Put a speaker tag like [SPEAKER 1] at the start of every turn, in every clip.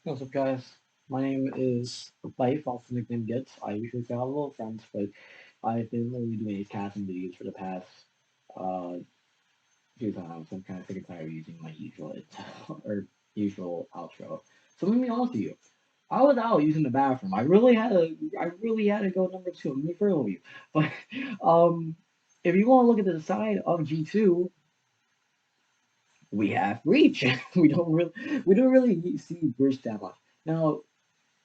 [SPEAKER 1] What's up, guys? My name is Life, also nicknamed Gitz. I usually say hello, friends, but I've been literally doing these casting videos for the past uh few times. I'm kind of sick and tired of using my usual or usual outro. So let me be honest with you. I was out using the bathroom. I really had to go number two. I'm gonna be real with you. But um, if you want to look at the side of G2, we have Breach. we don't really see Breach that much. Now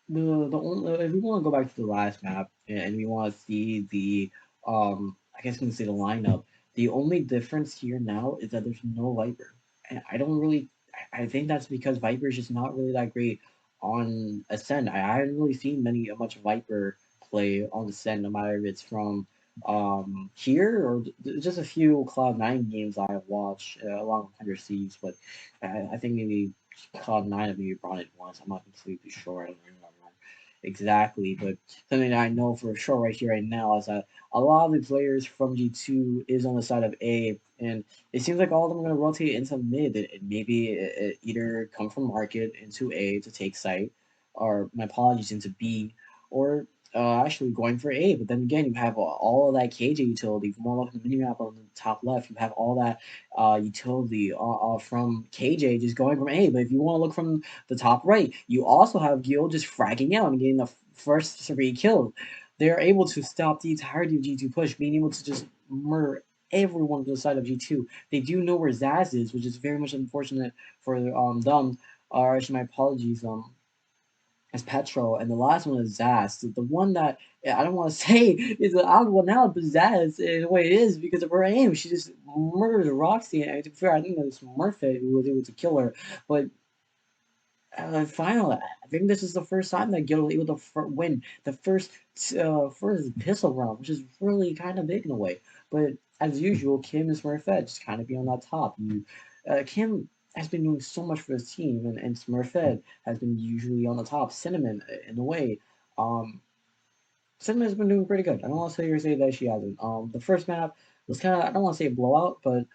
[SPEAKER 1] the only if we want to go back to the last map and we want to see the I guess we can say the lineup. The only difference here now is that there's no Viper, and I don't really. I think that's because Viper is just not really that great on Ascent. I haven't really seen much Viper play on Ascent, no matter if it's from here or just a few Cloud9 games I've watched along with Under Siege, but I think maybe Cloud9 maybe brought it once. I'm not completely sure. I don't remember exactly, but something that I know for sure right here, right now, is that a lot of the players from G2 is on the side of A, and it seems like all of them are going to rotate into mid, and maybe it either come from market into A to take site, or my apologies, into B, or actually going for A. But then again, you have all of that KJ utility. If you want to look at the minimap on the top left, you have all that utility from KJ just going from A. But if you want to look from the top right, you also have Gil just fragging out and getting the first three kills. They are able to stop the entirety of G2 push, being able to just murder everyone to the side of G2. They do know where Zaz is, which is very much unfortunate for them. Or actually, my apologies. As Petro, and the last one is Zaz. The one that I don't want to say is an odd one out, but Zaz, in a way, it is because of her aim. She just murdered Roxy, and to be fair, I think that was Murphy who was able to kill her. But finally, I think this is the first time that Gil was able to win the first pistol round, which is really kind of big in a way. But as usual, Kim and Smurfette just kind of be on that top. Kim has been doing so much for his team, and Smurfette has been usually on the top. Cinnamon, in a way, um, Cinnamon has been doing pretty good. I don't want to say that she hasn't. The first map was kind of, I don't want to say a blowout, but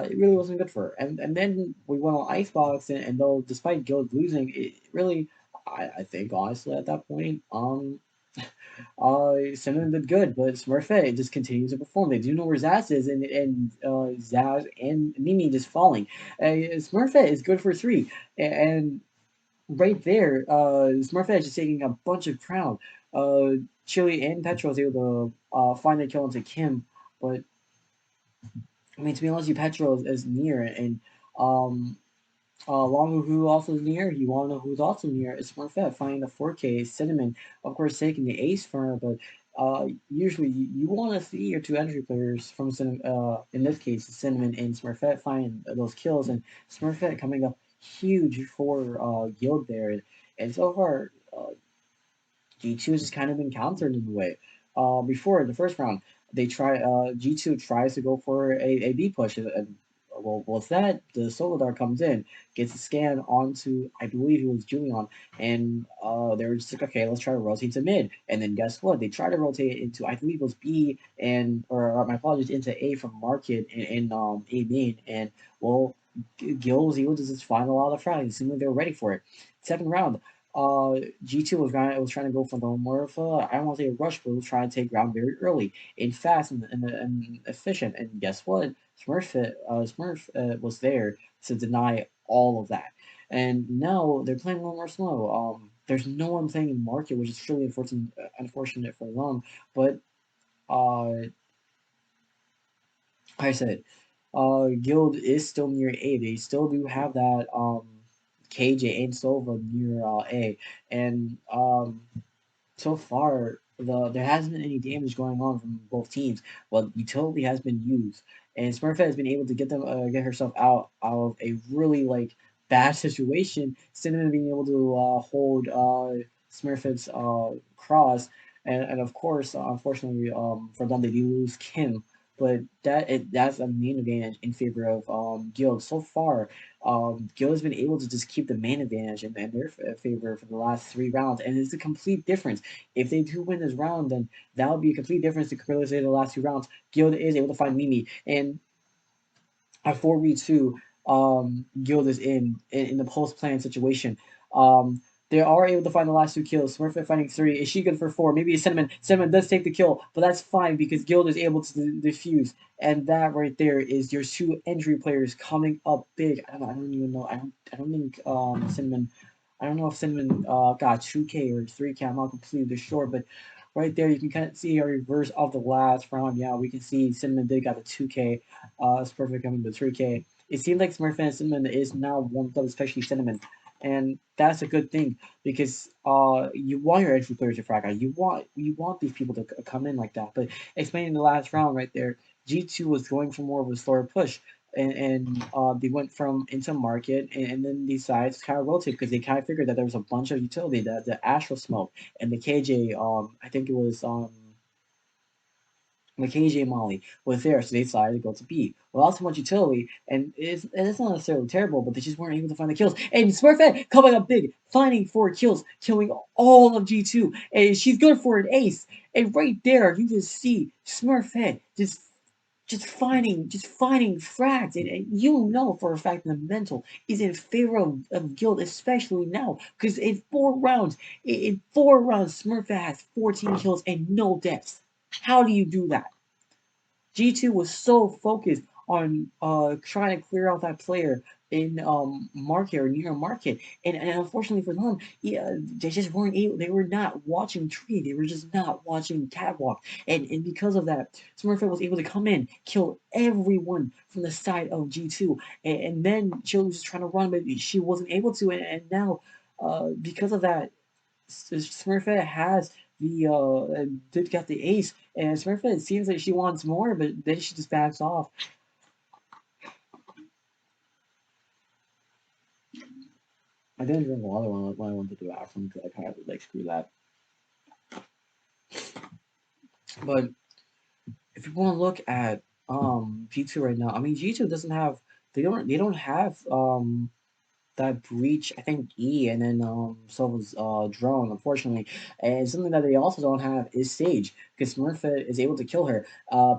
[SPEAKER 1] it really wasn't good for her. And then we went on Icebox, and though despite Guild losing, it really, I think honestly at that point, Cinnamon did good, but Smurfette just continues to perform. They do know where Zaz is, and Zaz and Mimi just falling. Smurfette is good for three, and right there, Smurfette is just taking a bunch of crown. Chili and Petro was able to find the kill into Kim, but I mean, to be honest, you Petro is near, and um, Longo who also is near. You want to know who's also near? It's Smurfette finding the 4K. Cinnamon, of course, taking the ace for her, but usually you want to see your two entry players from Cinnamon. In this case, Cinnamon and Smurfette find those kills, and Smurfette coming up huge for Guild there, and so far. G2 has just kind of been countered in a way. Before the first round, G2 tries to go for a B push, and well, with that, the Soladar comes in, gets a scan onto, I believe it was Julian, and they were just like, okay, let's try to rotate to mid. And then guess what? They try to rotate into, I believe it was B, or my apologies, into A from Market in A main, and well, Gil was able to just find a lot of frags. It seemed like they were ready for it. Second round, G2 was trying to go for the more of a, I don't want to say a rush, but was trying to take ground very early and fast and efficient. And guess what? Smurf was there to deny all of that. And now they're playing a little more slow. There's no one playing in market, which is really unfortunate for them. But like I said, Guild is still near A. They still do have that KJ and Sova near A, and so far there hasn't been any damage going on from both teams. But utility has been used, and Smurfette has been able to get herself out of a really like bad situation. Cinnamon being able to hold Smurfette's cross, and of course, unfortunately for them, they do lose Kim. But that's a main advantage in favor of Guild so far. Gil has been able to just keep the main advantage in their favor for the last three rounds, and it's a complete difference. If they do win this round, then that would be a complete difference to compare say the last two rounds. Guild is able to find Mimi, and at 4v2, Guild is in the post plan situation. Um, They are able to find the last two kills. Smurfette finding three. Is she good for four? Maybe Cinnamon. Cinnamon does take the kill, but that's fine because Guild is able to defuse. And that right there is your two entry players coming up big. I don't even know. I don't think Cinnamon. I don't know if Cinnamon got 2K or 3K. I'm not completely sure, but right there you can kind of see a reverse of the last round. Yeah, we can see Cinnamon did got the 2K. Smurfette coming to 3K. It seems like Smurfette and Cinnamon is now warmed up, especially Cinnamon, and that's a good thing because you want your entry players to frag out. You want these people to come in like that. But explaining the last round right there, G2 was going for more of a slower push. And they went from into market and then decided to kind of rotate because they kind of figured that there was a bunch of utility, the Astral Smoke and the KJ. I think it was the KJ Molly was there, so they decided to go to B. Without so much utility, and it's not necessarily terrible, but they just weren't able to find the kills. And Smurfette coming up big, finding 4 kills, killing all of G2, and she's good for an ace. And right there, you just see Smurfette just finding frags, and you know for a fact the mental is in favor of Guild, especially now, because in 4 rounds, Smurfette has 14 kills and no deaths. How do you do that? G2 was so focused on trying to clear out that player in market or near market, and unfortunately for them, yeah, they just weren't able. They were not watching tree. They were just not watching catwalk, and because of that, Smurfette was able to come in, kill everyone from the side of G2, and then she was trying to run, but she wasn't able to, and now. Because of that, Smurfette has did get the ace, and Smurfette, it seems like she wants more, but then she just backs off. I didn't drink water when I went to the bathroom because I kind of like screw that. But if you want to look at G2 right now, I mean G2 doesn't have they don't have that breach, I think E, and then Silva's drone, unfortunately. And something that they also don't have is Sage, because Smurfette is able to kill her.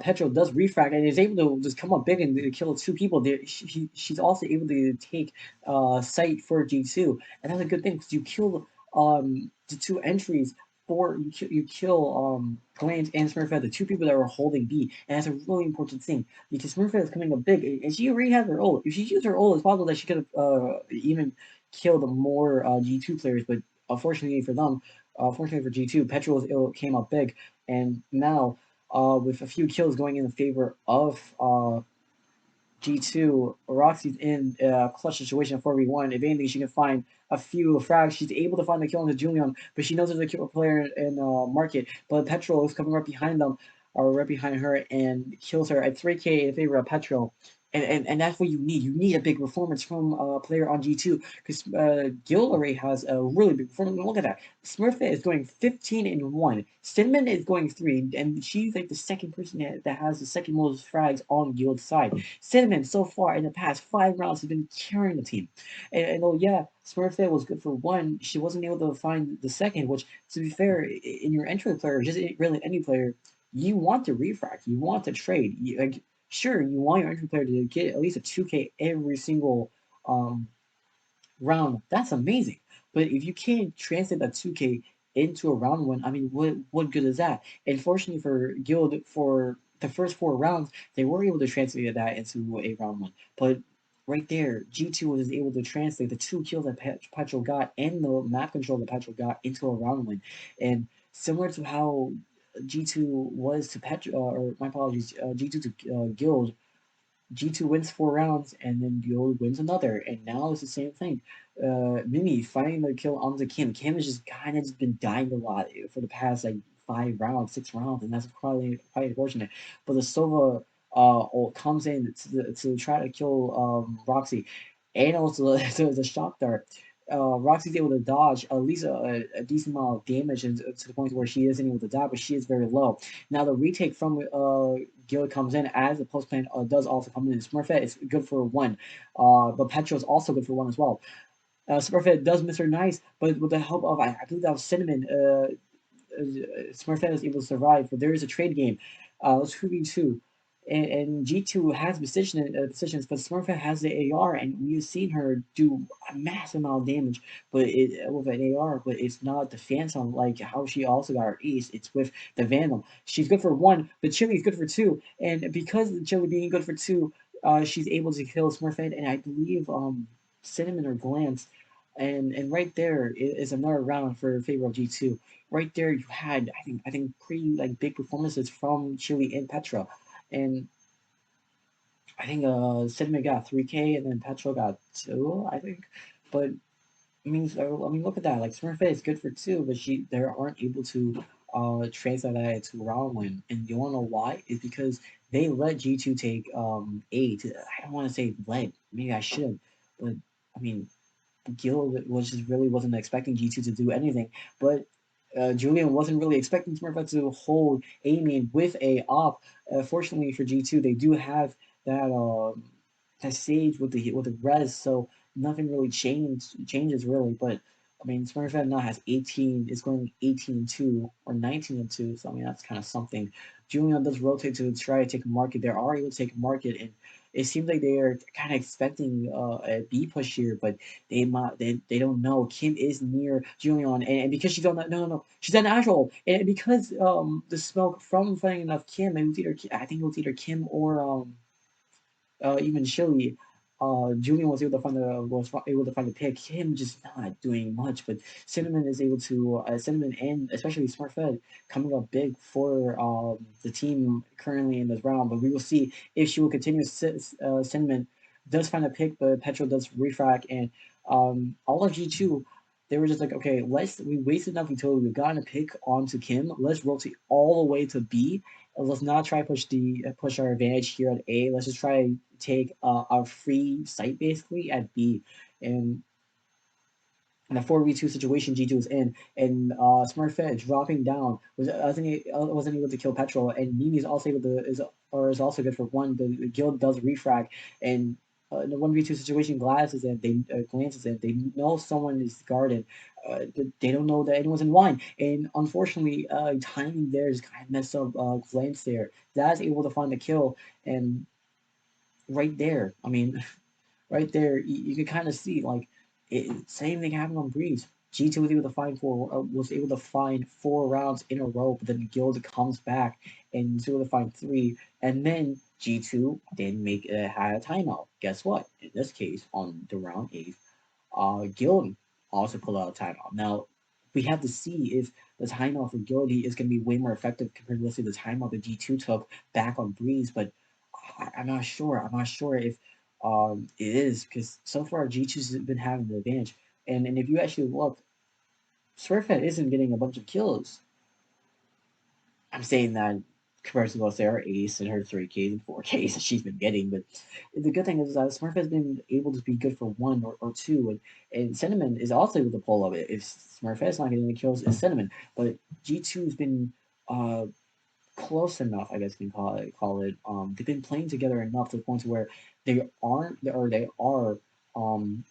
[SPEAKER 1] Petro does refract and is able to just come up big and kill 2 people. She's also able to take sight for G2, and that's a good thing because you kill the 2 entries. You kill Glance and Smurfette, the 2 people that were holding B, and that's a really important thing because Smurfette is coming up big, and she already has her ult. If she used her ult, it's possible that she could have even killed more G2 players, but unfortunately for them, unfortunately for G2, Petrol came up big, and now with a few kills going in favor of G2, Roxy's in a clutch situation 4v1. If anything, she can find a few frags. She's able to find the kill on the Julian, but she knows there's a kill player in market. But Petrol is coming right behind them, or right behind her, and kills her at 3K in favor of Petrol. And that's what you need. You need a big performance from a player on G2 because Gil already has a really big performance. Look at that. Smurfette is going 15-1. Cinnamon is going 3, and she's like the second person that has the second most frags on Guild's side. Cinnamon, so far in the past 5 rounds, has been carrying the team. And oh yeah, Smurfette was good for 1. She wasn't able to find the second, which, to be fair, in your entry player, just really any player, you want to refract, you want to trade. Like, sure, you want your entry player to get at least a 2K every single um, round. That's amazing. But if you can't translate that 2K into a round one, I mean, what good is that? And fortunately for Guild, for the first 4 rounds, they were able to translate that into a round one. But right there, G2 was able to translate the 2 kills that Petro got and the map control that Petro got into a round win. And similar to how G2 was to Petro, or my apologies, G2 to Guild, G2 wins 4 rounds and then Guild wins another, and now it's the same thing. Mimi finding the kill on the Kim. Kim has just kind of just been dying a lot for the past like 5 rounds, 6 rounds, and that's quite unfortunate. But the Sova comes in to try to kill Roxy, and also the shock dart. Roxy's able to dodge at least a decent amount of damage, and to the point where she isn't able to die, but she is very low. Now the retake from Gil comes in as the post plan does also come in. Smurfette is good for 1, but Petro is also good for 1 as well. Smurfette does miss her nice, but with the help of I believe that was Cinnamon, Smurfette is able to survive. But there is a trade game. Let's 2v2. and G2 has positions, but Smurfette has the AR, and we've seen her do a massive amount of damage, but with an AR, but it's not the Phantom like how she also got her ace. It's with the Venom. She's good for one, but Chili is good for two, and because Chili being good for two, she's able to kill Smurfette, and I believe Cinnamon or Glance. And right there is another round for favor of G2. Right there, you had I think pretty like big performances from Chili and Petra, and I think Cinnamon got 3K and then Petra got 2, I think. But I mean, look at that. Like Smurfette is good for 2, but they aren't able to translate that into round win. And you wanna know why? It's because they let G2 take 8. I don't want to say let. Maybe I should, but I mean Guild was just really wasn't expecting G2 to do anything, but Julian wasn't really expecting Smurfette to hold Amy with a op. Fortunately for G2, they do have that that stage with the res, so nothing really changes really. But I mean, Smurfette now has 18, is going 18-2 or 19-2, so I mean that's kind of something. Julian does rotate to try to take a market. They're already able to take a market, and it seems like they are kind of expecting a B push here, but they don't know. Kim is near Julian, and because she's on that no, she's at natural, and because the smoke from fighting enough Kim, it was either I think it was either Kim or even Chili, Julian was able to find the pick. Him just not doing much, but Cinnamon is able to Cinnamon and especially Smart Fed coming up big for the team currently in this round. But we will see if she will continue. Cinnamon does find a pick, but Petro does refract, and all of G2. They were just like, okay, we wasted enough utility. We've gotten a pick onto Kim. Let's rotate all the way to B. Let's not try push our advantage here at A. Let's just try take our free site basically at B, and in a 4v2 situation G2 was in, and Smurfette dropping down wasn't able to kill Petrol, and Mimi is also able to is also good for one. The guild does refrag, and in the 1v2 situation, glances in. They know someone is guarded. They don't know that anyone's in line, and unfortunately, timing there is kind of messed up. Glance there, Dad's able to find the kill, and right there, I mean, right there, you can kind of see like same thing happened on Breeze. G2 was able to find 4 rounds in a row, but then Guild comes back and was able to find 3, and then G2 didn't had a timeout. Guess what? In this case, on the round 8, Guild also pulled out a timeout. Now we have to see if the timeout for Guilty is going to be way more effective compared to let's say the timeout that G2 took back on Breeze, but I'm not sure. I'm not sure if it is because so far G2's been having the advantage, and if you actually look, Swerfet isn't getting a bunch of kills. I'm saying that compared to let's say her ace and her 3Ks and 4Ks that she's been getting, but the good thing is that Smurf has been able to be good for 1 or 2, and Cinnamon is also able to pull up it. If Smurfet's not getting the kills, it's Cinnamon, but G2's been uh close enough, I guess you can call it. They've been playing together enough to the point where they are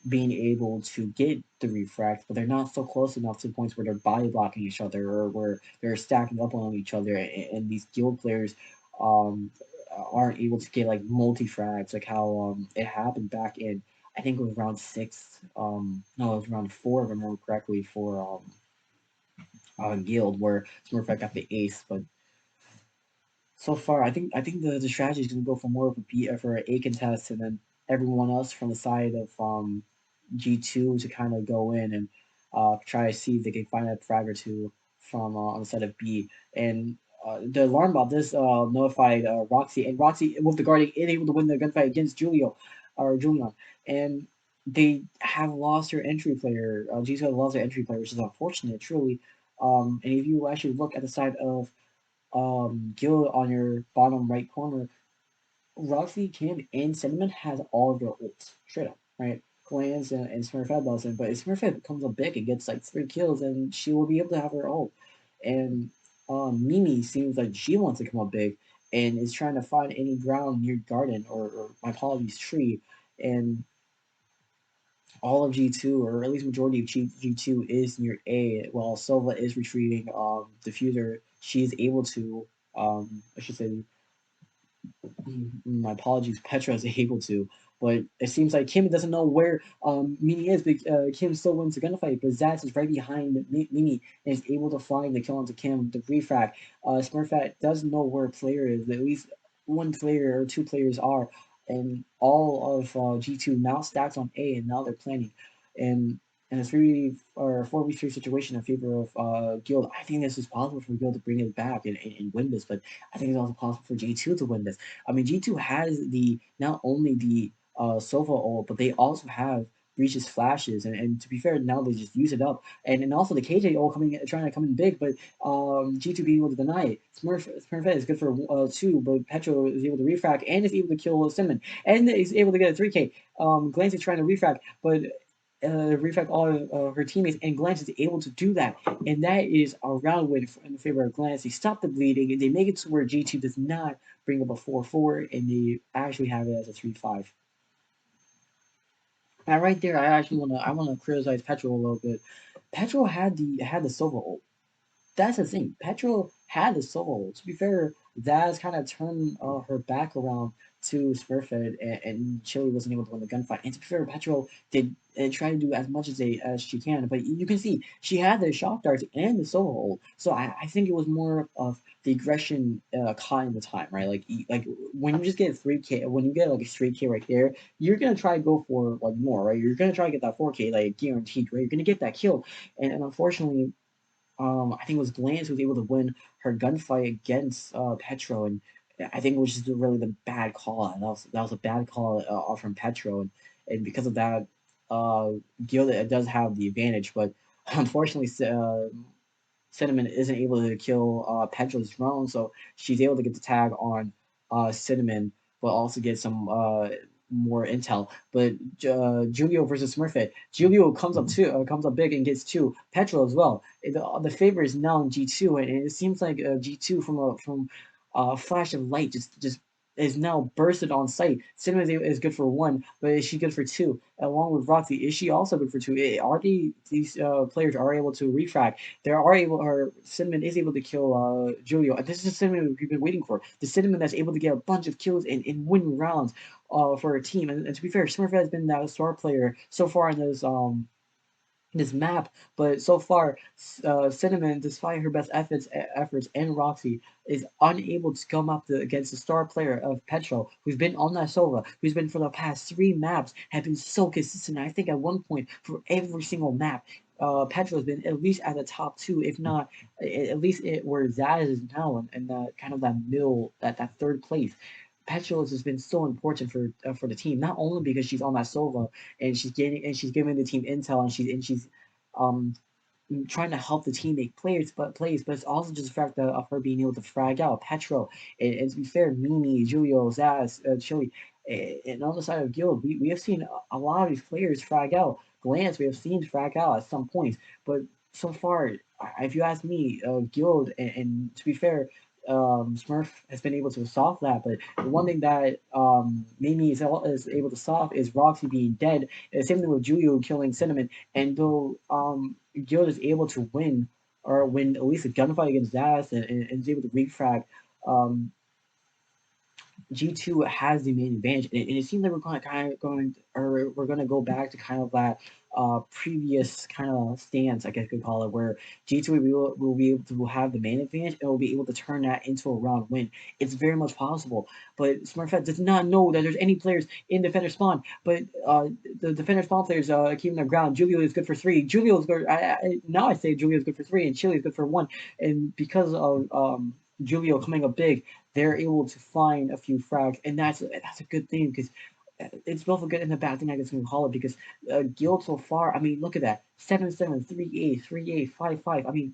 [SPEAKER 1] being able to get the refract, but they're not so close enough to the points where they're body blocking each other or where they're stacking up on each other, and these guild players um aren't able to get like multi frags like how it happened back in I think it was round 6. No, it was round 4 if I remember correctly for guild where Smurfette got the ace, but so far, I think the strategy is going to go for more of a B for an A contest, and then everyone else from the side of G2 to kind of go in and try to see if they can find a frag or two from on the side of B. And the alarm about this notified Roxy, and Roxy with the guarding able to win the gunfight against Julian, and they have lost their entry player. G2 have lost their entry player, which is unfortunate, truly. And if you actually look at the side of Guild on your bottom right corner, Roxy, Kim, and Cinnamon has all of their ults, straight up, right? Glance and Smurfette doesn't, but if Smurfette comes up big and gets like 3 kills, then she will be able to have her ult. And Mimi seems like she wants to come up big and is trying to find any ground near garden or my apologies, tree. And all of G2, or at least majority of G2, is near A, while Silva is retrieving Diffuser. She is able to, I should say, My apologies, Petra is able to, but it seems like Kim doesn't know where Mimi is. But Kim still wins the gunfight, but Zaz is right behind Mimi and is able to find the kill onto Kim. The refract. Smurfette does know where a player is. At least one player or two players are, and all of G2 now stacks on A, and now they're planning. And in a 4v3 situation in favor of Guild, I think this is possible for Guild to bring it back and win this, but I think it's also possible for G2 to win this. I mean, G2 has the not only the Sova ult, but they also have Breach's flashes, and to be fair, now they just use it up, and also the KJ ult trying to come in big, but G2 being able to deny it. Smurf is good for 2, but Petro is able to refract and is able to kill Simon, and is able to get a 3K. Glance is trying to refract, but reflect all of her teammates, and Glance is able to do that, and that is a round win in favor of Glance. They stop the bleeding, and they make it to where G2 does not bring up a 4-4, and they actually have it as a 3-5. Now, right there, I wanna criticize Petro a little bit. Petro had the silver ult. That's the thing. Petro had the soul. To be fair, Zaz kind of turned her back around to Smurfette, and Chili wasn't able to win the gunfight. And to be fair, Petro did try to do as much as she can, but you can see she had the shock darts and the soul. So I think it was more of the aggression caught in the time, right? Like when you just get 3K, when you get like a straight K right there, you're gonna try to go for like more, right? You're gonna try to get that 4K like guaranteed, right? You're gonna get that kill, and unfortunately I think it was Glance who was able to win her gunfight against Petro, and I think it was just really the bad call. And that was a bad call from Petro, and because of that, uh, Gilda does have the advantage, but unfortunately, Cinnamon isn't able to kill Petro's drone, so she's able to get the tag on Cinnamon, but also get some more intel. But Julio versus Smurfette, Julio comes up big and gets two. Petro as well. The favor is now in G2, and it seems like G2 from a flash of light just is now bursted on sight. Cinnamon is good for one, but is she good for two? Along with Roxy, is she also good for two? Are these players are able to refract? Cinnamon is able to kill Julio. And this is the Cinnamon we've been waiting for. The Cinnamon that's able to get a bunch of kills and win rounds for a team. And to be fair, Smurf has been that star player so far in this map, but so far, Cinnamon, despite her best efforts, and Roxy, is unable to come up against the star player of Petro, who's been on that Sova, who's been for the past 3 maps, have been so consistent. I think at one point for every single map, Petro has been at least at the top 2, if not at least where Zaz is now, and that kind of that middle, that third place. Petros has been so important for the team, not only because she's on that Sova and she's giving the team intel, and she's um trying to help the team make plays, but it's also just the fact of her being able to frag out Petro, and to be fair, Mimi, Julio, Zaz, Chili, and on the side of Guild, we have seen a lot of these players frag out. Glance, we have seen frag out at some points, but so far, if you ask me, Guild, and to be fair, Smurf has been able to solve that, but the one thing that Mimi is able to solve is Roxy being dead. Same thing with Julio killing Cinnamon, and though Guild is able to win or win at least a gunfight against Zaz, and is able to refrag, um, G2 has the main advantage, and it seems like we're going to go back to kind of that previous kind of stance, I guess you could call it, where G2 will be able to have the main advantage and will be able to turn that into a round win. It's very much possible, but Smurfette does not know that there's any players in defender spawn, but the defender spawn players keeping their ground. Julio is good for 3. Julio is good. Now I say Julio is good for 3, and Chile is good for 1, and because of Julio coming up big, they're able to find a few frags, and that's a good thing because it's both a good and a bad thing, I guess we can call it, because Guild so far, I mean, look at that, 7-7, 3-8, 3-8, 5-5. I mean,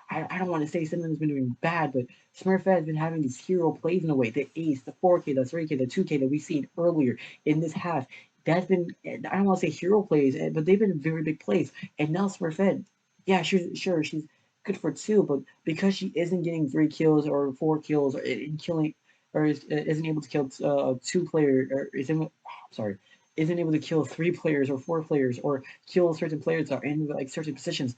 [SPEAKER 1] I don't want to say Cinnamon has been doing bad, but Smurfette has been having these hero plays in a way. The ace, the 4K, the 3K, the 2K that we've seen earlier in this half. That's been, I don't want to say hero plays, but they've been very big plays. And now Smurfette, yeah, she's good for 2, but because she isn't getting 3 kills or 4 kills or in killing, or isn't able to kill 2 players, or sorry, isn't able to kill 3 players or 4 players, or kill certain players that are in like certain positions,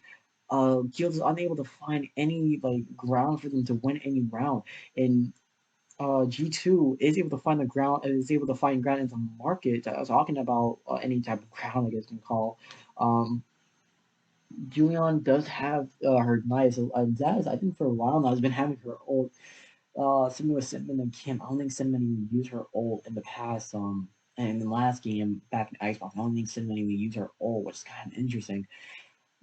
[SPEAKER 1] Guild is unable to find any like ground for them to win any round, and G2 is able to find the ground, is able to find ground in the market. Talking about any type of ground, I guess you can call. Um, Julian does have her knives, and Zaz, I think for a while now, has been having her old. Similar with Cinnamon and Kim. I don't think Cinnamon even used her ult in the past. And in the last game back in Icebox, I don't think Cinnamon even used her ult, which is kind of interesting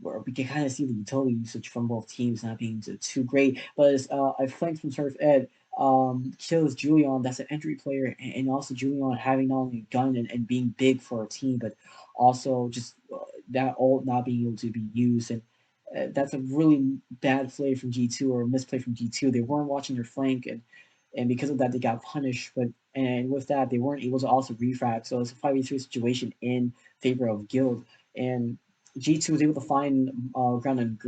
[SPEAKER 1] where we can kind of see the utility usage from both teams not being too great. But as I flanked from Surf Ed, kills Julian, that's an entry player, and also Julian having not only a gun and being big for a team, but also just that ult not being able to be used. And that's a really bad play from G2 or a misplay from G2. They weren't watching their flank, and because of that, they got punished. But and with that, they weren't able to also refrag. So it's a 5v3 situation in favor of Guild. And G2 was able to find ground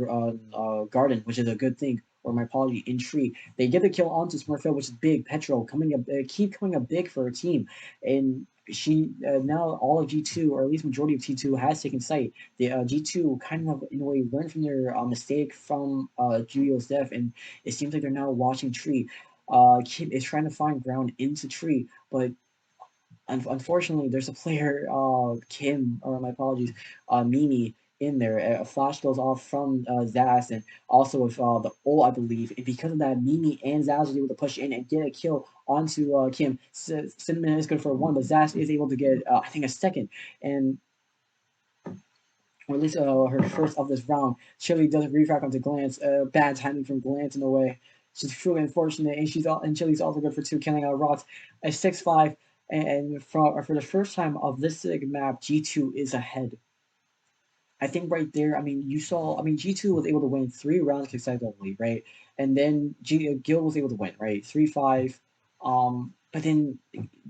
[SPEAKER 1] on Garden, which is a good thing. Or my apology, in Tree. They get the kill onto Smurfette, which is big. Petro coming up, keep coming up big for a team. And she now all of G2, or at least majority of T2, has taken sight. The G2 kind of in a way learned from their mistake from Julio's death, and it seems like they're now watching Tree. Kim is trying to find ground into Tree, but unfortunately, there's a player, Kim, or my apologies, Mimi in there. A flash goes off from Zaz, and also with the ult, I believe. And because of that, Mimi and Zaz was able to push in and get a kill onto Kim. Cinnamon is good for one, but Zaz is able to get, I think, a second. And or at least her first of this round. Chili doesn't refract onto Glance. Bad timing from Glance in a way. She's truly unfortunate, and Chili's also good for two, killing out Rocks. A 6-5, and for the first time of this map, G2 is ahead. I think right there, I mean, you saw, I mean, G2 was able to win 3 rounds consecutively, right? And then Gil was able to win, right? 3-5. But then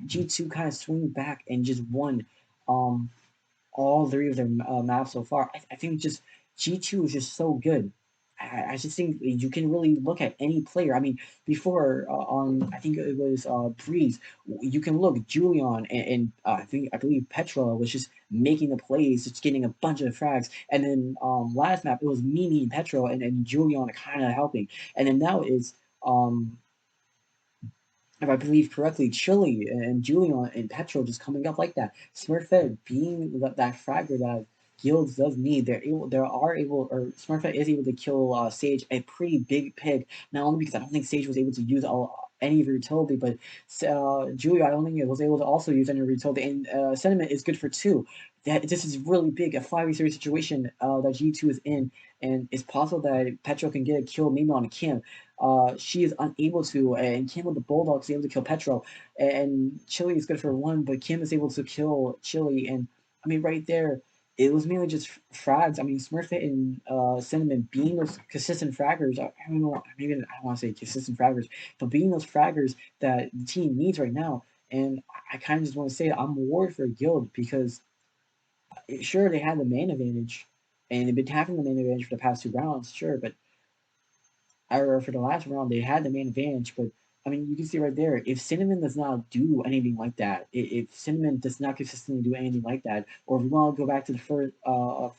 [SPEAKER 1] G2 kind of swing back and just won. All three of their maps so far. I think just G2 is just so good. I just think you can really look at any player. I mean, before on I think it was Breeze, you can look Julian and I believe Petra was just making the plays, just getting a bunch of frags. And then last map it was Mimi and Petra and Julian kind of helping. And then now it's if I believe correctly, Chili and Julian and Petro just coming up like that. Smurfette being that fragger that Guilds does need, Smurfette is able to kill Sage a pretty big pig. Not only because I don't think Sage was able to use any of her utility, but Julia I don't think it was able to also use any of her utility. And Sentiment is good for two. That this is really big, a 5v3 situation that G2 is in, and it's possible that Petro can get a kill maybe on Kim. She is unable to, and Kim with the Bulldogs is able to kill Petro, and Chili is good for one, but Kim is able to kill Chili, and I mean right there, it was mainly just frags. I mean Smurfit and Cinnamon being those consistent fraggers. I don't know, maybe I don't want to say consistent fraggers, but being those fraggers that the team needs right now. And I kind of just want to say that I'm worried for Guild because sure they had the main advantage, and they've been having the main advantage for the past 2 rounds, sure, but or for the last round, they had the main advantage, but I mean, you can see right there, if Cinnamon does not do anything like that, if Cinnamon does not consistently do anything like that, or if we want to go back to the first of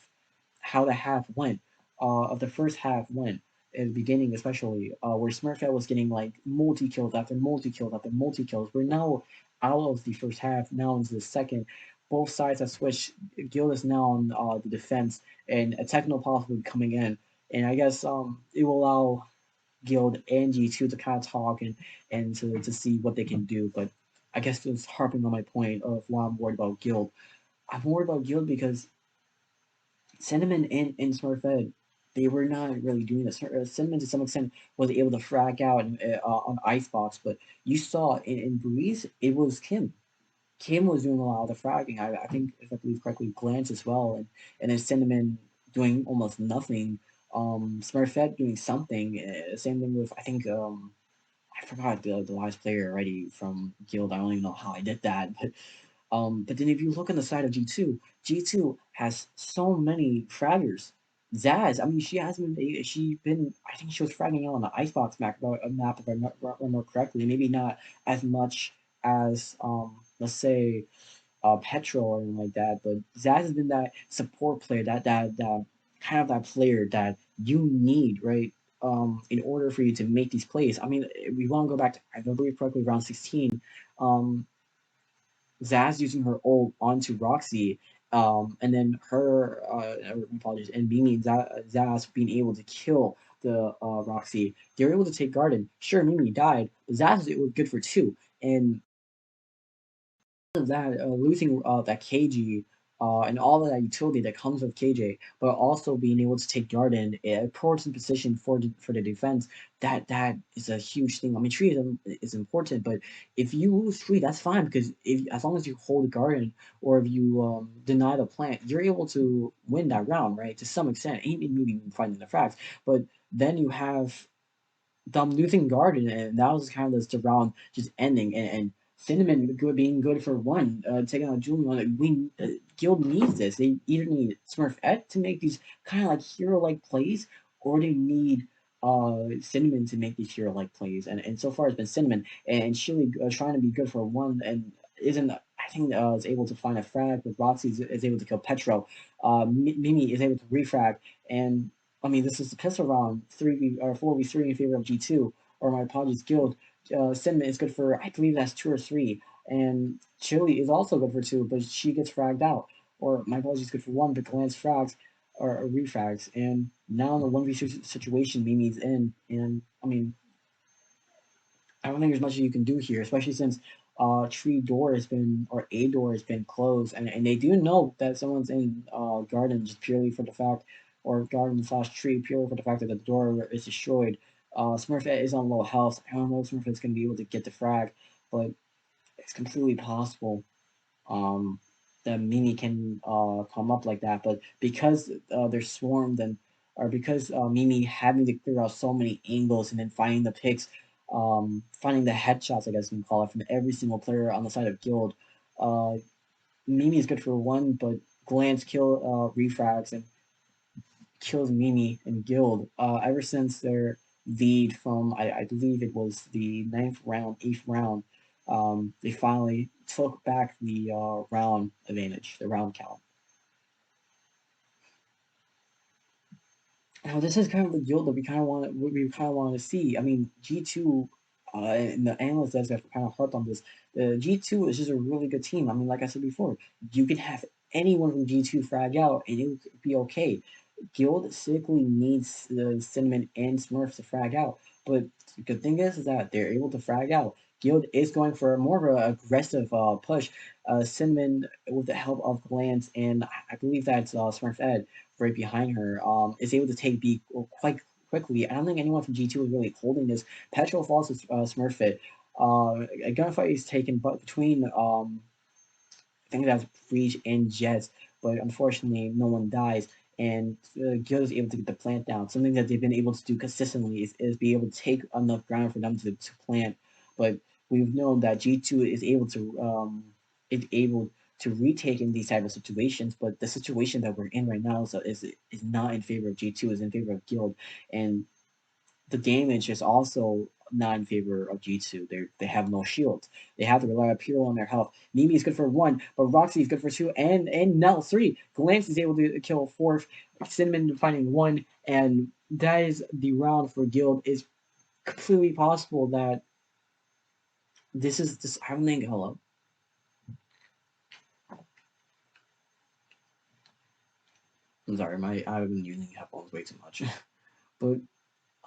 [SPEAKER 1] how the half went, of the first half went in the beginning, especially where Smurfette was getting like multi kills after multi kills after multi kills. We're now out of the first half, now into the second. Both sides have switched. Guild is now on the defense, and a techno possibly coming in. And I guess it will allow Guild and G2 to kind of talk and to see what they can do. But I guess just harping on my point of why I'm worried about Guild. I'm worried about Guild because Cinnamon and Smurfette, they were not really doing this. Cinnamon to some extent was able to frag out on Icebox, but you saw in Breeze, it was Kim. Kim was doing a lot of the fragging. I think, if I believe correctly, Glance as well, and then Cinnamon doing almost nothing. Smurfette doing something. Same thing with I think I forgot the last player already from Guild. I don't even know how I did that. But then if you look on the side of G2, G2 has so many fraggers. Zaz, I mean, she been I think she was fragging out on the Icebox map if I remember correctly. Maybe not as much as let's say Petrol or anything like that. But Zaz has been that support player, that kind of that player that you need, right? in order for you to make these plays, I mean, we want to go back to, I believe correctly, round 16. Um, Zaz using her ult onto Roxy, and then apologies, and Mimi and Zaz being able to kill the Roxy. They were able to take Garden. Sure, Mimi died, but Zaz was good for two. And that losing that KG and all of that utility that comes with KJ, but also being able to take Yarden, a important position for the defense. That is a huge thing. I mean, tree is important, but if you lose tree, that's fine because if as long as you hold the garden or if you deny the plant, you're able to win that round, right? To some extent, ain't maybe finding the facts, but then you have them losing Garden, and that was kind of just the round just ending. And Cinnamon being good for one, taking out Julian. Like, Guild needs this. They either need Smurf Ed to make these kind of like hero like plays, or they need Cinnamon to make these hero like plays. And so far it's been Cinnamon, and Chili trying to be good for one and isn't. I think is able to find a frag, but Roxy is able to kill Petro. Mimi is able to refrag, and I mean, this is the pistol round 4v3 in favor of G2, or my apologies, Guild. Cinnamon is good for, I believe that's 2 or 3, and Chili is also good for 2, but she gets fragged out. Or my apologies, good for 1, but Glance frags or refrags. And now in the 1v2 situation, Mimi's in, and I mean, I don't think there's much you can do here, especially since tree door has been or a door has been closed, and they do know that someone's in garden just purely for the fact, or garden slash tree purely for the fact that the door is destroyed. Smurfette is on low health. I don't know if Smurfette's gonna be able to get the frag, but it's completely possible um, that Mimi can come up like that. But because they're swarmed and or because Mimi having to clear out so many angles and then finding the picks, finding the headshots, I guess you can call it, from every single player on the side of Guild. Uh, Mimi is good for one, but Glance kill refrags and kills Mimi and Guild. Ever since their lead from I believe it was the ninth round, 8th round, they finally took back the round advantage, the round count. Now this is kind of the guild that we kind of want to see. I mean, G2 and the analysts that have kind of harped on this. The G2 is just a really good team. I mean, like I said before, you can have anyone from G2 frag out and it would be okay. Guild sickly needs the Cinnamon and Smurf to frag out, but the good thing is that they're able to frag out. Guild is going for more of an aggressive push. Cinnamon, with the help of Glance and I believe that's Smurf Ed, right behind her, is able to take B quite quickly. I don't think anyone from G2 is really holding this. Petrol falls to Smurfit. A gunfight is taken but between I think that's Breach and Jets, but unfortunately no one dies. And Guild is able to get the plant down. Something that they've been able to do consistently is be able to take enough ground for them to plant. But we've known that G2 is able to retake in these type of situations. But the situation that we're in right now is not in favor of G2, is in favor of Guild. And the damage is also not in favor of Jitsu. They have no shields. They have to rely purely on their health. Mimi is good for 1, but Roxy is good for 2, and Nell 3. Glance is able to kill 4th. Cinnamon finding 1, and that is the round for Guild. It's completely possible that this is this. I don't think. Hello. I'm sorry. I've been using headphones way too much, but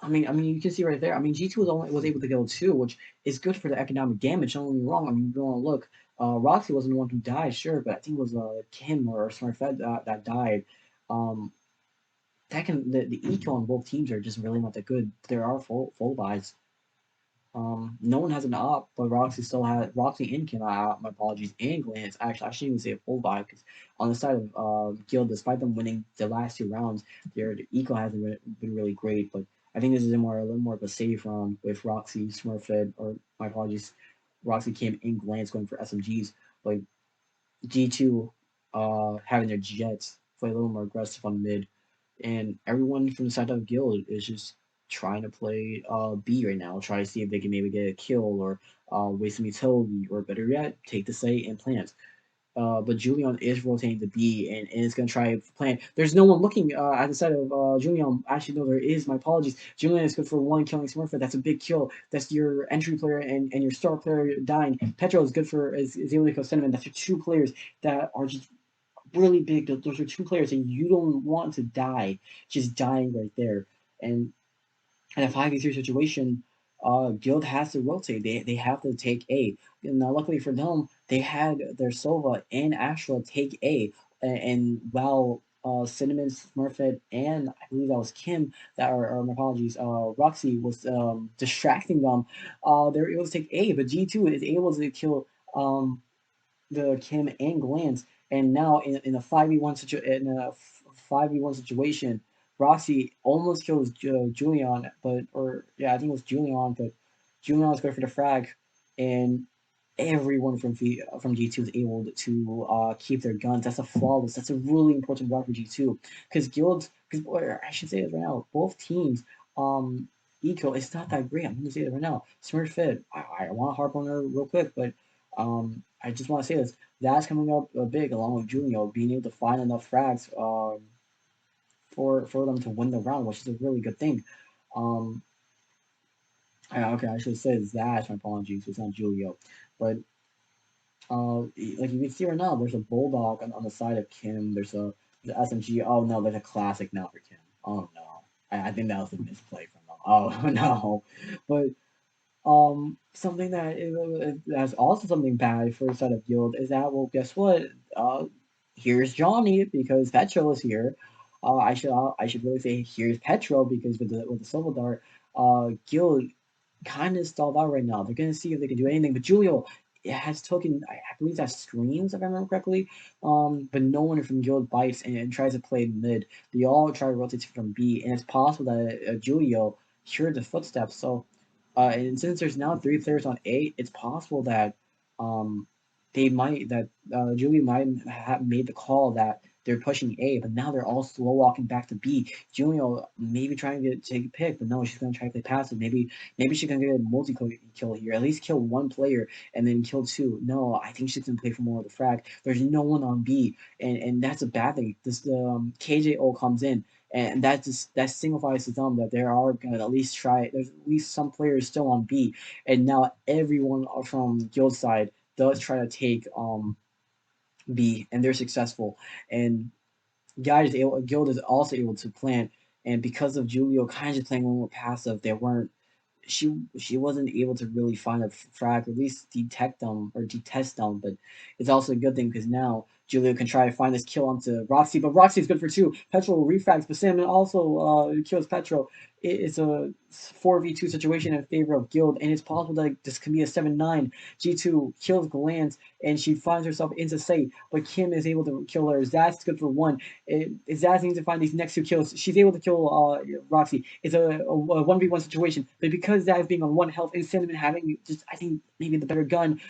[SPEAKER 1] I mean, you can see right there. I mean, G2 was able to go 2, which is good for the economic damage. Don't get me wrong. I mean, you want to look. Roxy wasn't the one who died, sure, but I think it was Kim or Smurfette that died. Um, the eco on both teams are just really not that good. There are full buys. No one has an op, but Roxy still had Roxy and Kim. My apologies, and Glance. Actually, I shouldn't even say a full buy because on the side of Guild, despite them winning the last 2 rounds, their eco hasn't been really great. But I think this is a little more of a safe round with Roxy, Smurfed, or my apologies, Roxy, Kim, and Glance going for SMGs. But G2 having their Jets play a little more aggressive on mid, and everyone from the side of Guild is just trying to play B right now, try to see if they can maybe get a kill or waste some utility, or better yet, take the site and plant. but Julian is rotating the B and is going to try playing. There's no one looking at the side of Julian. Actually, no, there is. My apologies. Julian is good for one, killing Smurfit. That's a big kill. That's your entry player and your star player dying. Petro is good for is able to kill Cinnamon. That's your two players that are just really big. Those are two players that you don't want to die, just dying right there. And in a 5v3 situation, Guild has to rotate. They have to take A. And now, luckily for them, they had their Sova and Astra take A. And while Cinnamon, Smurfette, and I believe that was Kim, that are my apologies, Roxy was distracting them, they were able to take A. But G2 is able to kill um, the Kim and Glance, and now in a 5v1 situation, Roxy almost kills Julian, but or yeah, I think it was Julian, but Julian was going for the frag, and everyone from G2 is able to keep their guns. That's a flawless. That's a really important route for G2 because guilds. Because I should say this right now, both teams eco it's not that great. I'm gonna say it right now. Smurfit, I want to harp on her real quick, but I just want to say this. That's coming up big along with Junio being able to find enough frags for them to win the round, which is a really good thing. Um, okay, I should say Zash. My apologies, it's not Julio, but like you can see right now, there's a bulldog on the side of Kim. There's a the SMG. Oh no, there's a classic now for Kim. Oh no, I think that was a misplay from them. Oh no, but something that's also something bad for the side of Guild is that, well, guess what? Uh, here's Johnny because Petro is here. I should really say here's Petro because with the Silver Dart, Guild kind of stalled out right now. They're gonna see if they can do anything. But Julio has taken, I believe that screens if I remember correctly. But no one from Guild bites and tries to play mid. They all try to rotate from B, and it's possible that Julio heard the footsteps. So and since there's now three players on A, it's possible that um, Julie might have made the call that they're pushing A, but now they're all slow walking back to B. Julio maybe trying to take a pick, but no, she's gonna try to play passive. Maybe she's gonna get a multi kill here, at least kill one player and then kill two. No, I think she's gonna play for more of the frag. There's no one on B, and that's a bad thing. This KJO comes in and that signifies to them that there are gonna at least try. There's at least some players still on B, and now everyone from Guild side does try to take B, and they're successful. And Guild is also able to plant, and because of Julio kind of just playing a little more passive, they weren't she wasn't able to really find a frag, or at least detect them or detest them. But it's also a good thing because now Julio can try to find this kill onto Roxy, but Roxy's good for two. Petro refrags, but Salmon also kills Petro. It's a 4v2 situation in favor of Guild, and it's possible that this can be a 7-9. G2 kills Glance, and she finds herself into sight, but Kim is able to kill her. Zaz good for one. Zaz needs to find these next two kills. She's able to kill Roxy. It's a 1v1 situation, but because Zaz being on one health and Cinnamon having just, I think, maybe the better gun,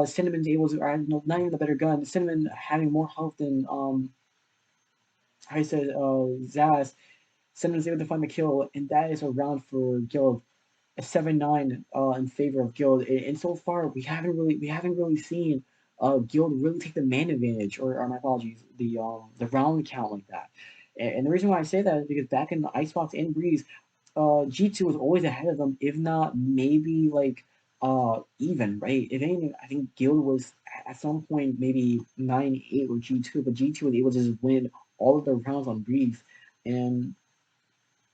[SPEAKER 1] Cinnamon's able to, or no, not even the better gun, Cinnamon having more health than, I said, Zaz, Cinnamon's able to find the kill, and that is a round for Guild, a 7-9 in favor of Guild. And so far we haven't really seen Guild really take the man advantage, or my apologies, the round count like that. And the reason why I say that is because back in the Icebox and Breeze, G2 was always ahead of them, if not maybe like even, right? If anything, I think Guild was at some point maybe 9-8 with G2, but G2 was able to just win all of their rounds on Breeze. And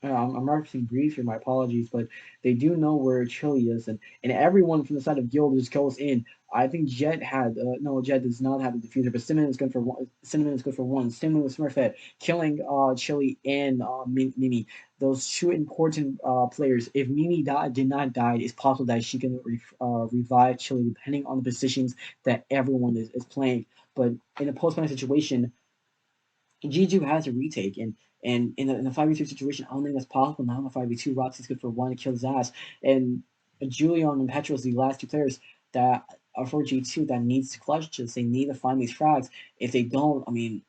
[SPEAKER 1] I'm referencing Breeze here, my apologies, but they do know where Chili is, and everyone from the side of Guild just goes in. I think Jet had no, Jet does not have the diffuser, but Cinnamon is good for one. Cinnamon is good for one. Cinnamon with Smurfette killing Chili and Mimi. Those two important players. If Mimi did not die, it's possible that she can revive Chili depending on the positions that everyone is playing. But in a post-match situation, G2 has a retake, and in a 5v2 situation, I don't think that's possible. Now in a 5v2, Roxy's good for one to kill his ass, and Julian and Petros, the last two players that are for G2 that needs to clutch this. They need to find these frags. If they don't, I mean,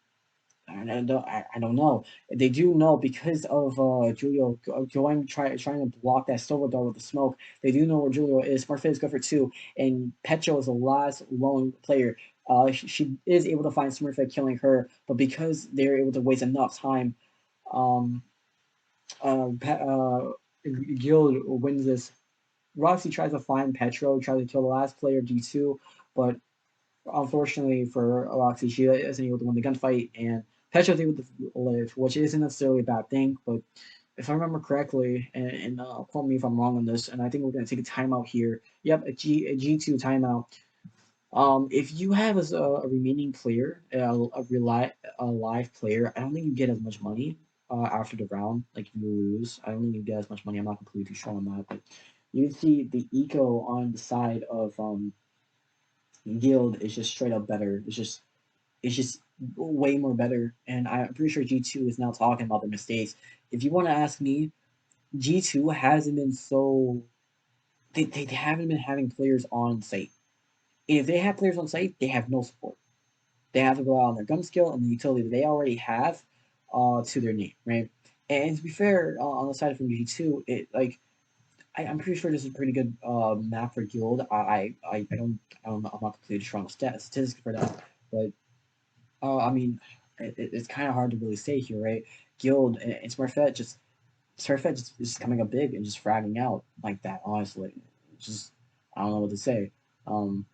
[SPEAKER 1] I don't know. They do know because of Julio trying to block that silver dart with the smoke. They do know where Julio is. Smurfit is good for two, and Petro is the last lone player. she is able to find Smurfette killing her, but because they're able to waste enough time, um, Guild wins this. Roxy tries to find Petro, tries to kill the last player G2, but unfortunately for Roxy, she isn't able to win the gunfight, and Petro's able to live, which isn't necessarily a bad thing, but if I remember correctly, and quote me if I'm wrong on this, and I think we're going to take a timeout here. Yep, a G2 timeout. If you have as a remaining player, a live player, I don't think you get as much money after the round. Like if you lose, I don't think you get as much money. I'm not completely sure on that, but you can see the eco on the side of Guild is just straight up better. It's just way more better, and I'm pretty sure G2 is now talking about their mistakes. If you want to ask me, G2 hasn't been so they haven't been having players on site. And if they have players on site, they have no support. They have to rely on their gun skill and the utility that they already have to their name, right? And to be fair, on the side from G2, it like I'm pretty sure this is a pretty good map for Guild. I'm not completely sure on the statistics for that, but I mean, it's kind of hard to really say here, right? Guild and Smurfette just is coming up big and just fragging out like that. Honestly, it's just I don't know what to say. Um,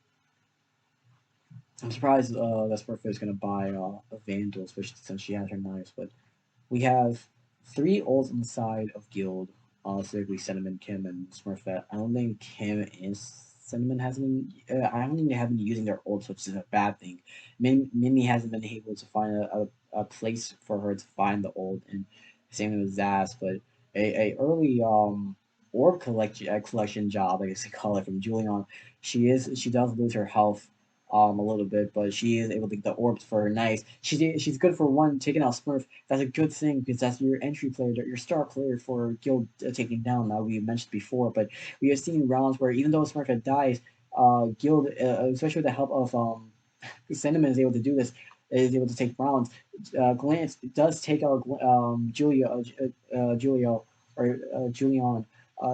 [SPEAKER 1] I'm surprised that Smurfette is gonna buy a Vandal, especially since she has her knives. But we have three ults on the side of Guild, specifically Cinnamon, Kim, and Smurfette. I don't think Kim and Cinnamon hasn't been. I don't think they have been using their ults, which is a bad thing. Mimi hasn't been able to find a place for her to find the ult, and same thing with Zaz. But a early orb collection job, I guess they call it, from Julian. She does lose her health a little bit, but she is able to get the orbs for her nice. She's good for one taking out Smurf. That's a good thing because that's your entry player, your star player for Guild taking down. That we mentioned before, but we have seen rounds where even though Smurf had dies, Guild, especially with the help of Cinnamon, is able to do this. Is able to take rounds. Glance does take out Julio or Julian.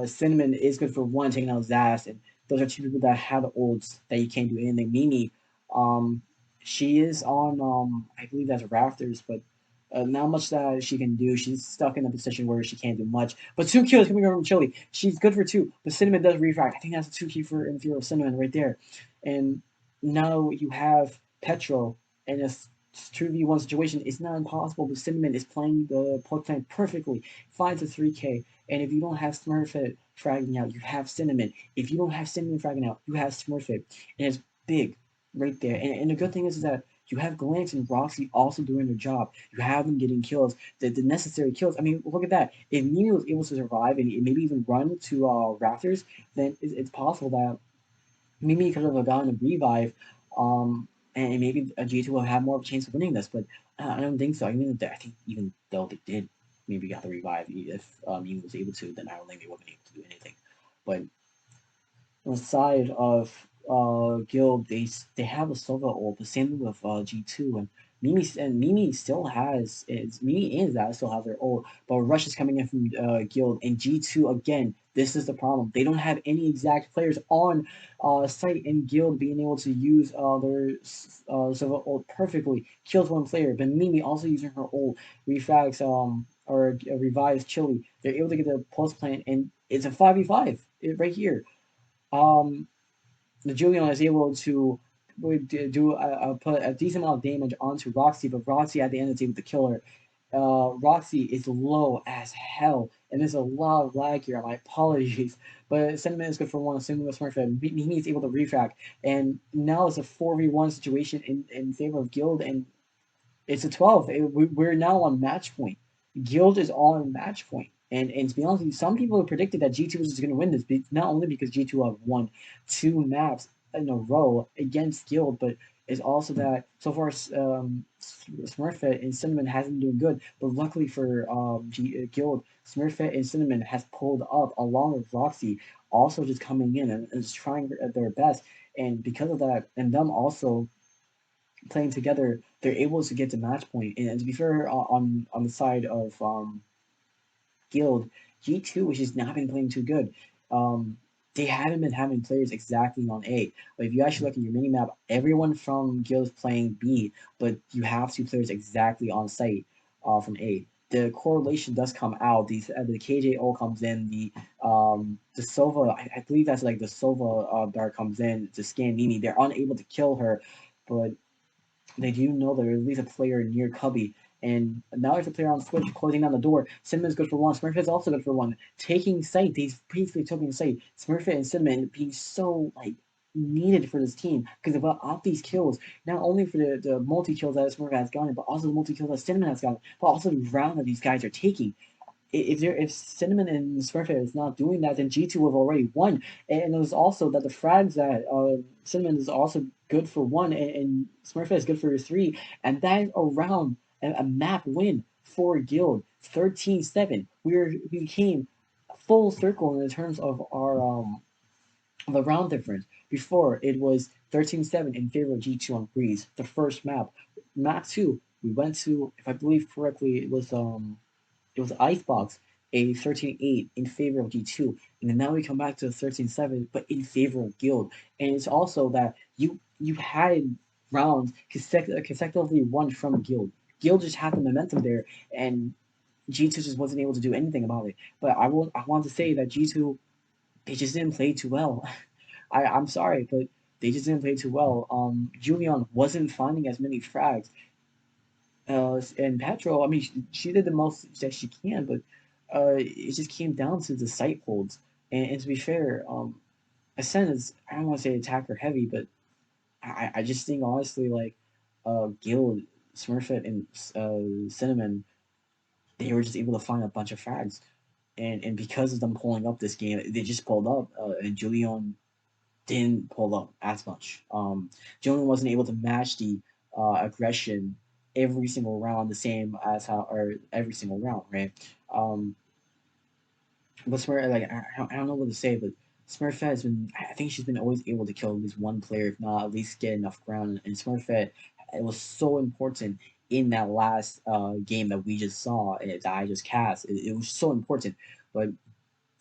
[SPEAKER 1] Cinnamon is good for one, taking out Zast, and those are two people that have the ults that you can't do anything. Mimi, um, she is on I believe that's Rafters, but not much that she can do. She's stuck in a position where she can't do much. But 2 kills coming over from Chili. She's good for two, but Cinnamon does refract. I think that's a 2 key for in favor of Cinnamon right there. And now you have Petro in a 2v1 situation. It's not impossible, but Cinnamon is playing the poke plan perfectly. Finds a 3k. And if you don't have Smurfette fragging out, you have Cinnamon. If you don't have Cinnamon fragging out, you have Smurfette. And it's big right there. And the good thing is that you have Glance and Roxy also doing their job. You have them getting kills, the necessary kills. I mean, look at that. If Mimi was able to survive and maybe even run to Rafters, then it's possible that Mimi could have gotten a revive, and maybe a G2 will have more of a chance of winning this. But I don't think so. I mean, I think even though they did maybe got the revive, if Mimi was able to, then I don't think they would have been able to do anything. But on the side of Guild, they have a Sova ult, the same with G2 and Mimi still has Mimi and Zaz still have their ult, but Rush is coming in from Guild and G2 again. This is the problem. They don't have any exact players on site in Guild being able to use their Sova ult perfectly. Kills one player, but Mimi also using her ult refrags or revives Chili. They're able to get the pulse plant and it's a 5v5 right here. Um, the Julian is able to put a decent amount of damage onto Roxy, but Roxy at the end is able to kill her. Roxy is low as hell, and there's a lot of lag here. My apologies, but Sentiment is good for one. Sentiment with Smurfette, he is able to refract, and now it's a 4v1 situation in favor of Guild, and it's a 12. We're now on match point. Guild is on match point. And to be honest with you, some people have predicted that G2 is going to win this, not only because G2 have won 2 maps in a row against Guild, but it's also that so far Smurfette and Cinnamon hasn't been doing good. But luckily for Guild, Smurfette and Cinnamon has pulled up along with Roxy, also just coming in and is trying their best. And because of that, and them also playing together, they're able to get to match point. And to be fair, on the side of Guild, G2, which has not been playing too good. they haven't been having players exactly on A. But if you actually look at your mini map, everyone from Guild is playing B, but you have two players exactly on site from A. The correlation does come out. The KJO comes in. The Sova, I believe that's like the Sova dart comes in to scan Mimi. They're unable to kill her, but they do know that there's at least a player near Cubby. And now there's a player on Switch closing down the door. Cinnamon's good for one. Smurfet's also good for one. Taking site, they've basically taking site. Smurfet and Cinnamon being so like needed for this team because without these kills, not only for the multi kills that Smurfet has gotten, but also the multi kills that Cinnamon has gotten, but also the round that these guys are taking. If Cinnamon and Smurfit is not doing that, then G2 have already won. And it was also that the frags that Cinnamon is also good for one, and Smurfit is good for three, and that is around a map win for Guild 13-7. We came full circle in terms of our the round difference. Before it was 13-7 in favor of G2 on Breeze, the first map. Map two, we went to, if I believe correctly, it was Icebox, a 13-8 in favor of G2, and then now we come back to a 13-7, but in favor of Guild. And it's also that you had rounds consecutively won from Guild. Guild just had the momentum there, and G2 just wasn't able to do anything about it. But I want to say that G2, they just didn't play too well. I'm sorry, but they just didn't play too well. Julian wasn't finding as many frags. And Petro, I mean, she did the most that she can, but it just came down to the site holds. And to be fair, Ascent is, I don't want to say attacker heavy, but I just think honestly, like, Guild, Smurfit, and Cinnamon, they were just able to find a bunch of frags. And because of them pulling up this game, they just pulled up, and Julian didn't pull up as much. Julian wasn't able to match the aggression every single round the same as how, or every single round, right? Um, but Smurf, like I don't know what to say, but Smurfette has been. I think she's been always able to kill at least one player, if not at least get enough ground. And Smurfette, it was so important in that last game that we just saw, that I just cast. It was so important, but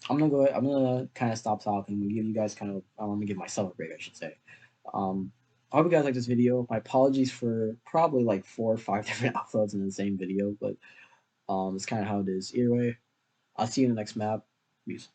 [SPEAKER 1] I'm gonna go. I'm gonna kind of stop talking and give you guys kind of. I want to give myself a break, I should say. Um, I hope you guys like this video. My apologies for probably like 4 or 5 different uploads in the same video, but it's kind of how it is. Either way, I'll see you in the next map. Peace.